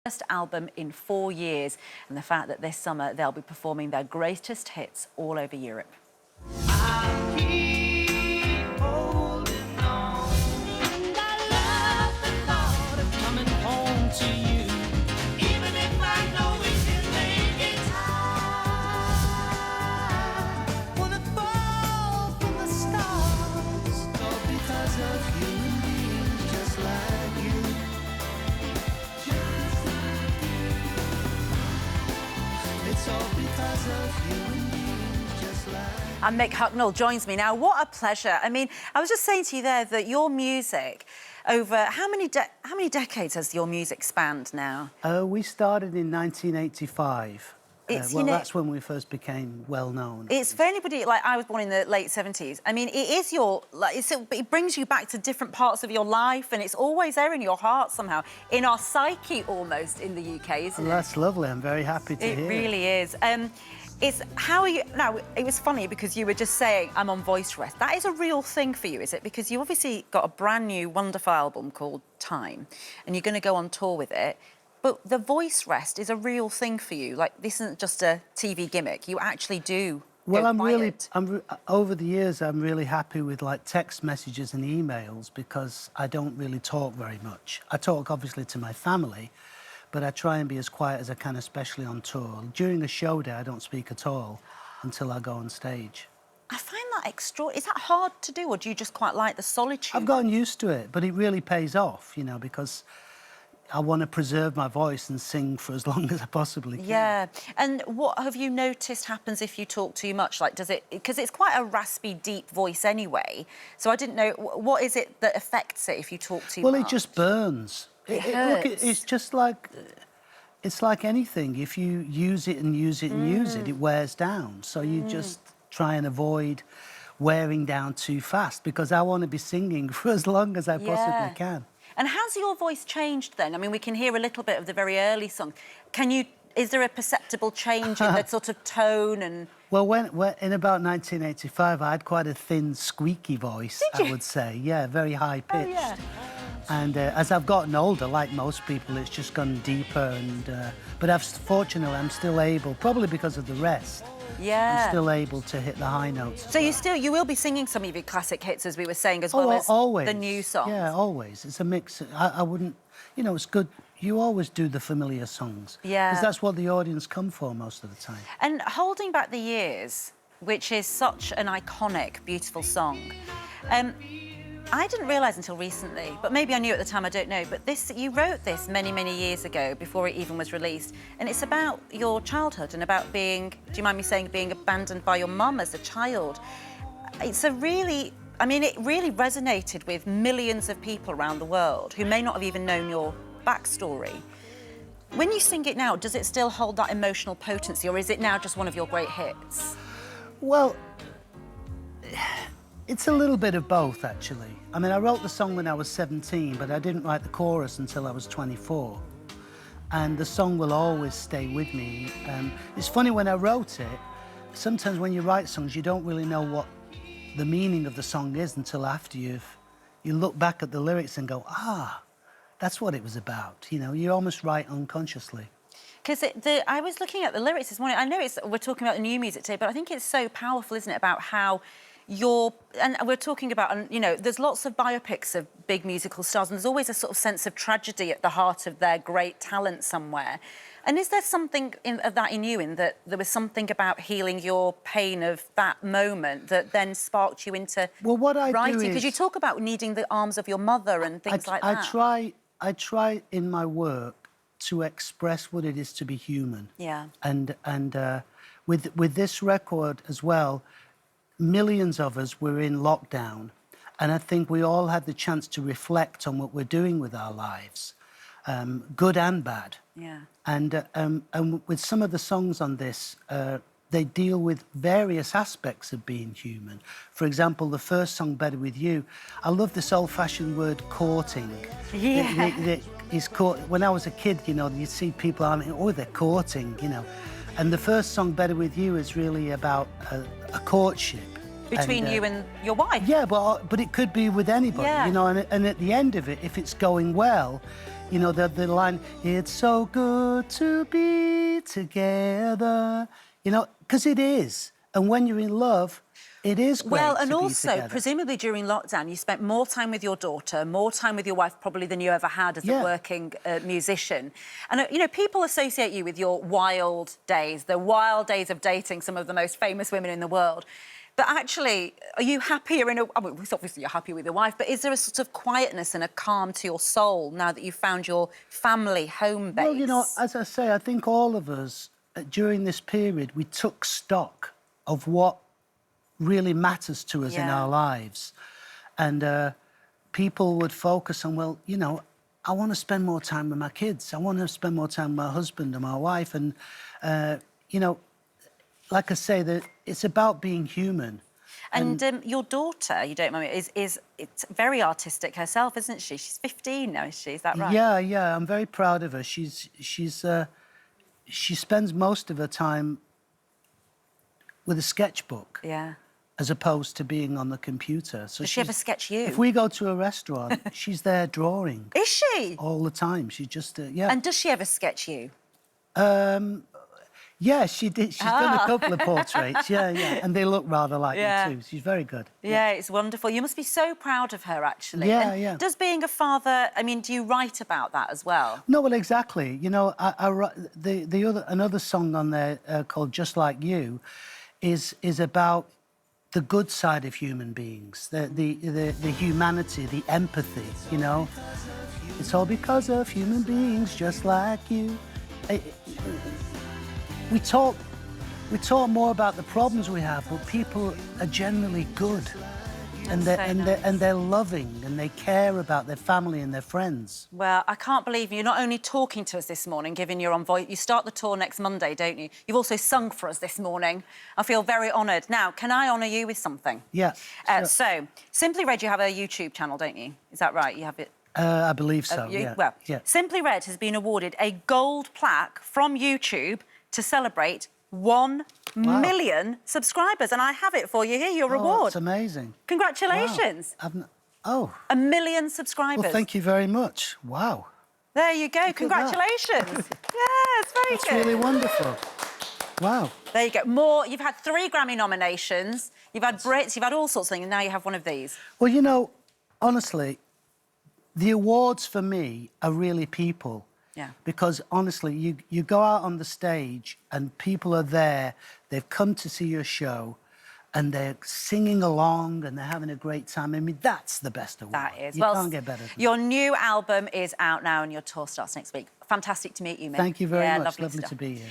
First album in 4 years, and the fact that this summer they'll be performing their greatest hits all over Europe. I'll keep holding on, and I love the thought of coming home to you, even if I know we can make it. I wanna fall from the stars, all because of human beings just like you. It's all because of human beings just like you. And Mick Hucknall joins me now. What a pleasure. I mean, I was just saying to you there that your music, over how many decades has your music spanned now? We started in 1985. It's, well, you know, that's when we first became well known. It's for anybody, like I was born in the late 70s. I mean, it is your, like, it brings you back to different parts of your life, and it's always there in your heart somehow, in our psyche almost in the UK, isn't it? That's lovely. I'm very happy to hear. It really is. It's how are you now? It was funny because you were just saying I'm on voice rest. That is a real thing for you, is it? Because you obviously got a brand new wonderful album called Time, and you're going to go on tour with it. But the voice rest is a real thing for you. Like, this isn't just a TV gimmick. You actually do. Well, over the years, I'm really happy with like text messages and emails because I don't really talk very much. I talk obviously to my family, but I try and be as quiet as I can, especially on tour. During a show day, I don't speak at all until I go on stage. I find that Is that hard to do, or do you just quite like the solitude? I've gotten used to it, but it really pays off, you know, because I want to preserve my voice and sing for as long as I possibly can. Yeah. And what have you noticed happens if you talk too much? Like, does it... Because it's quite a raspy, deep voice anyway. So I didn't know... What is it that affects it if you talk too much? Well, it just burns. It hurts. Look, it's just like... It's like anything. If you use it and use it and use it, it wears down. So you just try and avoid wearing down too fast, because I want to be singing for as long as I possibly can. And has your voice changed then? I mean, we can hear a little bit of the very early song. Is there a perceptible change in the sort of tone and... Well, in about 1985, I had quite a thin, squeaky voice, I would say. Yeah, very high-pitched. Oh, yeah. And as I've gotten older, like most people, it's just gone deeper. But fortunately, I'm still able, probably because of the rest, I'm still able to hit the high notes. So you will be singing some of your classic hits, as we were saying, as well as always. the new songs? Yeah, always. It's a mix. I wouldn't... You know, it's good. You always do the familiar songs. Yeah. Because that's what the audience come for most of the time. And Holding Back the Years, which is such an iconic, beautiful song, I didn't realise until recently, but maybe I knew at the time, I don't know, but you wrote this many, many years ago, before it even was released, and it's about your childhood and about being, do you mind me saying, being abandoned by your mum as a child. It's a really... I mean, it really resonated with millions of people around the world who may not have even known your backstory. When you sing it now, does it still hold that emotional potency, or is it now just one of your great hits? Well, it's a little bit of both, actually. I mean, I wrote the song when I was 17, but I didn't write the chorus until I was 24. And the song will always stay with me. It's funny, when I wrote it, sometimes when you write songs, you don't really know what the meaning of the song is until after you look back at the lyrics and go, that's what it was about. You know, you almost write unconsciously. Because I was looking at the lyrics this morning. I know we're talking about the new music today, but I think it's so powerful, isn't it, about how and we're talking about, you know, there's lots of biopics of big musical stars, and there's always a sort of sense of tragedy at the heart of their great talent somewhere. And is there something of that in you, in that there was something about healing your pain of that moment that then sparked you into writing? Because you talk about needing the arms of your mother and things like that. I try in my work to express what it is to be human. Yeah. And with this record as well, millions of us were in lockdown, and I think we all had the chance to reflect on what we're doing with our lives, good and bad. Yeah. And with some of the songs on this, they deal with various aspects of being human. For example, the first song, Better With You, I love this old-fashioned word, courting. Yeah. When I was a kid, you know, you'd see people, they're courting, you know. And the first song, Better With You, is really about a courtship. Between you and your wife? Yeah, but it could be with anybody, you know, and at the end of it, if it's going well, You know, the line, it's so good to be together. You know, because it is. And when you're in love, it is great Well, to and be also, together. presumably during lockdown, you spent more time with your daughter, more time with your wife probably than you ever had as a Yeah. working musician. And, you know, people associate you with your wild days, the wild days of dating some of the most famous women in the world. But actually, are you happier in a... I mean, obviously you're happy with your wife, but is there a sort of quietness and a calm to your soul now that you've found your family home base? Well, you know, as I say, I think all of us, during this period, we took stock of what really matters to us in Yeah. our lives. And people would focus on, well, you know, I want to spend more time with my kids. I want to spend more time with my husband and my wife. And, you know, like I say, that it's about being human. And your daughter, you don't mind me, is it's very artistic herself, isn't she? She's 15 now, is she? Is that right? Yeah, yeah, I'm very proud of her. She spends most of her time with a sketchbook. Yeah. As opposed to being on the computer. So Does she ever sketch you? If we go to a restaurant, she's there drawing. Is she? All the time. She just, yeah. And does she ever sketch you? Yeah, she did. She's done a couple of portraits. Yeah, yeah. And they look rather like Yeah. me too. She's very good. Yeah, it's wonderful. You must be so proud of her, actually. Yeah, And yeah. does being a father, I mean, do you write about that as well? No, well, exactly. You know, another song on there called "Just Like You" is about the good side of human beings, the humanity, the empathy. You know, it's all because of human beings just like you. We talk more about the problems we have, but people are generally good, and they're loving, and they care about their family and their friends. Well, I can't believe you're not only talking to us this morning, giving your voice. You start the tour next Monday, don't you? You've also sung for us this morning. I feel very honoured. Now, can I honour you with something? Yeah. Sure. So, Simply Red, you have a YouTube channel, don't you? Is that right? You have it. I believe so. Yeah. Well, yeah. Simply Red has been awarded a gold plaque from YouTube to celebrate 1 million subscribers, and I have it for you here. Your reward. That's amazing. Congratulations. Wow. 1 million subscribers. Well, thank you very much. Wow. There you go. Look at Congratulations. Yeah, it's very That's good. really wonderful. Wow. There you go. More. You've had 3 Grammy nominations. You've had Brits. You've had all sorts of things, and now you have one of these. Well, you know, honestly, the awards for me are really people. Yeah. Because honestly, you go out on the stage and people are there, they've come to see your show, and they're singing along and they're having a great time. I mean, that's the best award. That is. You Well, can't get better than your new album is out now and your tour starts next week. Fantastic to meet you, Mick. Thank you very much. Lovely Lovely stuff. to be here.